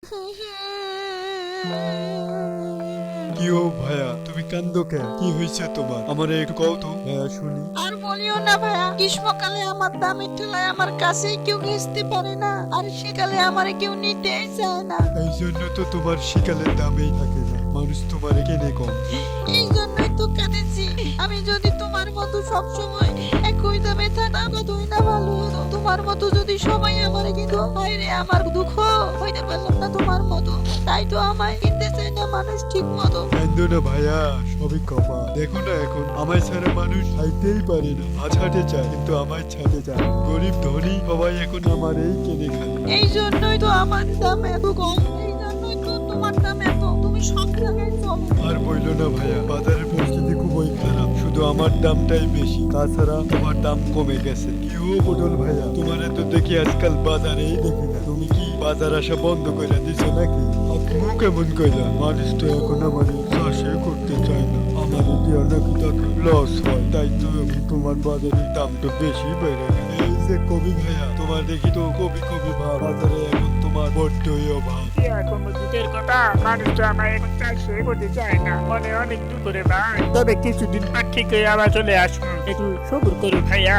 কি ও ভাইয়া, তুমি কান্দো কেন? কি হয়েছে তোমার? আমারে একটু কও তো ভাইয়া, শুনি। আর বলিও না ভাইয়া, গ্রীষ্মকালে আমার দামের ঠেলায় আমার কাছে কেউ ঘেঁচতে পারে না, আর সেকালে আমারে কেউ নিতেই চায় না। এই জন্য তো তোমার শিকালের দামেই থাকে না, মানুষ তোমারে কেনে কম। এই জন্যই তো কাঁদেছি। আমি যদি তোমার মতো সবসময় একই দামে থাকতাম কতই না ভালো হতো। তোমার মতো যদি সবাই আমারে কিন্তু বাইরে আমার দুঃখ হইতে পারলাম না তোমার মতো, তাই তো আমায় কিনতে চায় না মানুষ ঠিক মতো। কান্দো না ভাইয়া, সবই কপা। দেখো না এখন আমায় ছাড়া মানুষ খাইতেই পারে না, ছাড়তে চায় কিন্তু আমায় ছাড়তে চায়। গরিব ধনী সবাই এখন আমার এই কেনে খায়। এই জন্যই তো আমার দাম এত কম, এই জন্যই তো তোমার দাম এত। তুমি সব জায়গায় চলো। আর বইলো না ভাইয়া, বাজারের পরিস্থিতি খুবই খারাপ, শুধু আমার দামটাই বেশি, তাছাড়া তোমার দাম কমে গেছে। কি ও পটল ভাইয়া, তোমারে তো দেখি আজকাল বাজারেই দেখি না। তুমি কি বাজার আসা বন্ধ করে দিছো নাকি? আপনি কেমন কইলা? মানুষ তো এখন আমার চাষে করতে চায় না, আমার দিয়া নাকি তাকে লস হয়, তাই তো এখন তোমার বাজারের দামটা বেশি বেড়ে গেছে। এই যে কবি ভাইয়া, তোমার দেখি তো কবি কবি ভাব, বাজারে এখন তোমার বড্ডই অভাব। কি আর কোনো দুধের কথা, মানুষ তো আমার এখন চাষে করতে চায় না, মনে অনেক দুঃখ রে ভাই। তবে কিছুদিন পর ঠিক হয়ে আবার চলে আসবো, একটু সবুর করো ভাইয়া।